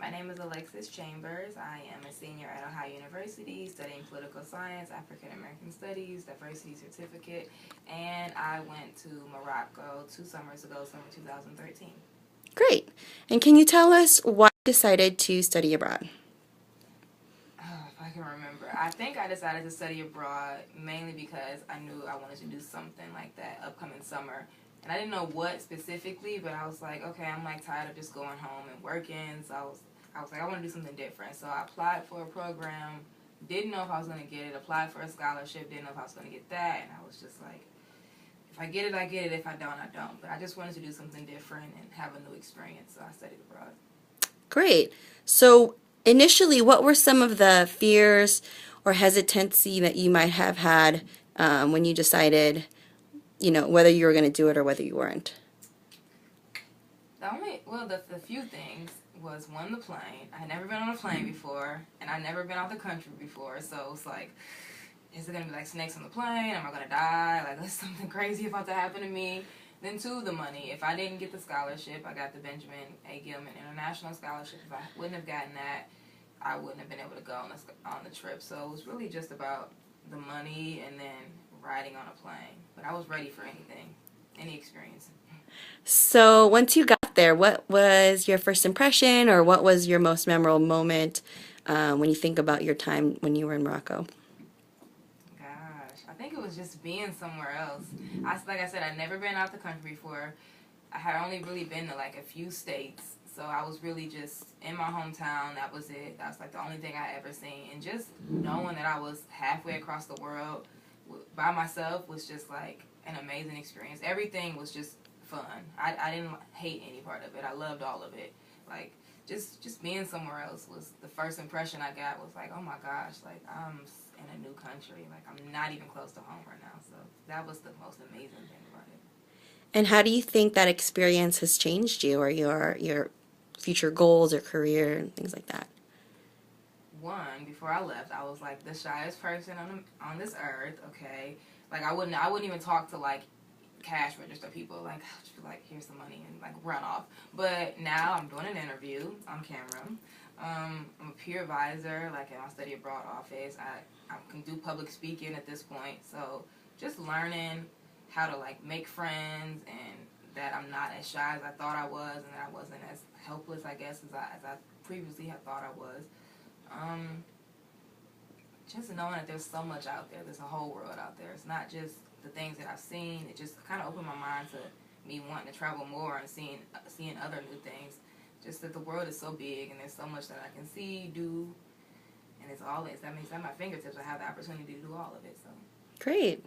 My name is Alexis Chambers. I am a senior at Ohio University studying political science, African American studies, diversity certificate, and I went to Morocco 2 summers ago, summer 2013. Great. And can you tell us why you decided to study abroad? Oh, if I can remember. I think I decided to study abroad mainly because I knew I wanted to do something like that upcoming summer. And I didn't know what specifically, but I was like, okay, I'm like tired of just going home and working. So I was like, I want to do something different. So I applied for a program, didn't know if I was going to get it, applied for a scholarship, didn't know if I was going to get that. And I was just like, if I get it, I get it. If I don't, I don't. But I just wanted to do something different and have a new experience. So I studied abroad. Great. So initially, what were some of the fears or hesitancy that you might have had when you decided, whether you were going to do it or whether you weren't? The few things was one, the plane. I had never been on a plane before, and I'd never been out the country before, so it's like, is it gonna be like snakes on the plane? Am I gonna die? Like, is something crazy about to happen to me? Then two, the money. If I didn't get the scholarship, I got the Benjamin A. Gilman International Scholarship. If I wouldn't have gotten that, I wouldn't have been able to go on the trip. So it was really just about the money and then riding on a plane. But I was ready for anything, any experience. So once you got there, what was your first impression or what was your most memorable moment when you think about your time when you were in Morocco? Gosh, I think it was just being somewhere else. Like I said, I'd never been out the country before. I had only really been to like a few states, so I was really just in my hometown. That was it. That was like the only thing I ever seen, and just knowing that I was halfway across the world by myself was just like an amazing experience. Everything was just fun. I didn't hate any part of it. I loved all of it. Like just being somewhere else was the first impression I got was like, oh my gosh, like I'm in a new country. Like I'm not even close to home right now. So that was the most amazing thing about it. And how do you think that experience has changed you or your future goals or career and things like that? One, before I left, I was like the shyest person on this earth. Okay, like I wouldn't even talk to like cash register people. Like I'll just be like, here's the money and like run off. But now I'm doing an interview on camera. I'm a peer advisor, like in my study abroad office. I can do public speaking at this point. So just learning how to like make friends and that I'm not as shy as I thought I was and that I wasn't as helpless, I guess, as I previously had thought I was. Um, just knowing that there's so much out there. There's a whole world out there. It's not just the things that I've seen. It just kind of opened my mind to me wanting to travel more and seeing other new things. Just that the world is so big and there's so much that I can see, do, and that means at my fingertips. I have the opportunity to do all of it. So Great.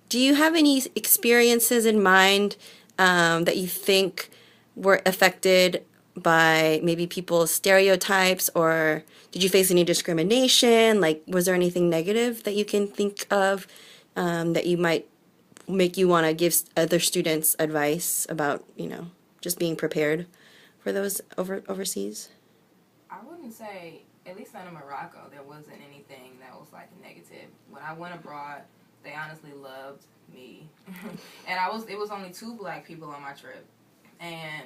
Do you have any experiences in mind that you think were affected by maybe people's stereotypes, or did you face any discrimination? Like, was there anything negative that you can think of that you might make you want to give other students advice about, just being prepared for those overseas? I wouldn't say, at least not in Morocco, there wasn't anything that was like negative. When I went abroad, they honestly loved me, and it was only two black people on my trip, and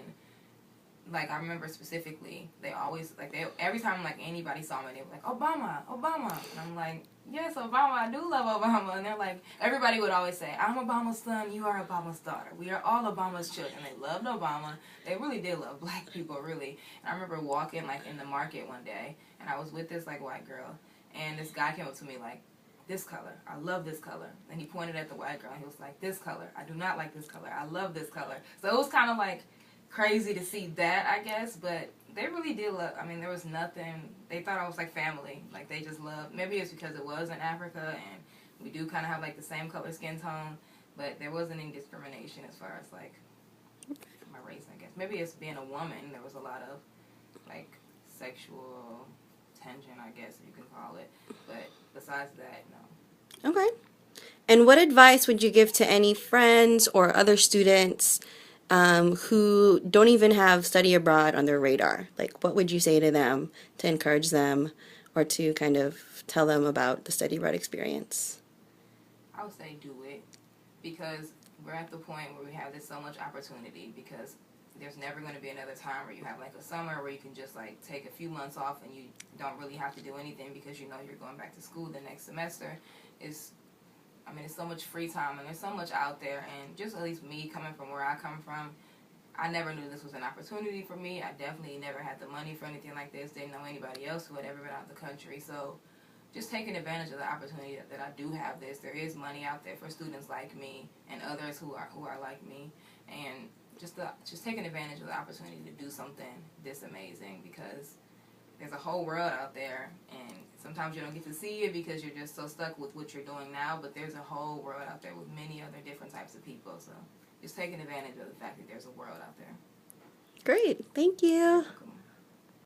like I remember specifically, they always like every time like anybody saw me, they were like Obama, Obama, and I'm like, yes, Obama, I do love Obama, and they're like, everybody would always say, I'm Obama's son, you are Obama's daughter, we are all Obama's children. They loved Obama. They really did love black people, really. And I remember walking like in the market one day, and I was with this like white girl, and this guy came up to me like, this color, I love this color. And he pointed at the white girl and he was like, this color, I do not like this color, I love this color. So it was kind of like crazy to see that, I guess, but they really did love, I mean, there was nothing, they thought I was like family, like they just loved, maybe it's because it was in Africa and we do kind of have like the same color skin tone, but there wasn't any discrimination as far as like my race, I guess. Maybe it's being a woman, there was a lot of like sexual tension, I guess you can call it, but besides that, no. Okay. And what advice would you give to any friends or other students who don't even have study abroad on their radar? Like, what would you say to them to encourage them or to kind of tell them about the study abroad experience? I would say do it because we're at the point where we have this so much opportunity because there's never going to be another time where you have like a summer where you can just like take a few months off and you don't really have to do anything because you know you're going back to school the next semester. It's so much free time and there's so much out there, and just at least me coming from where I come from, I never knew this was an opportunity for me. I definitely never had the money for anything like this. Didn't know anybody else who had ever been out of the country. So just taking advantage of the opportunity that I do have this. There is money out there for students like me and others who are like me, and just taking advantage of the opportunity to do something this amazing, because there's a whole world out there, and sometimes you don't get to see it because you're just so stuck with what you're doing now, but there's a whole world out there with many other different types of people. So just taking advantage of the fact that there's a world out there. Great. Thank you.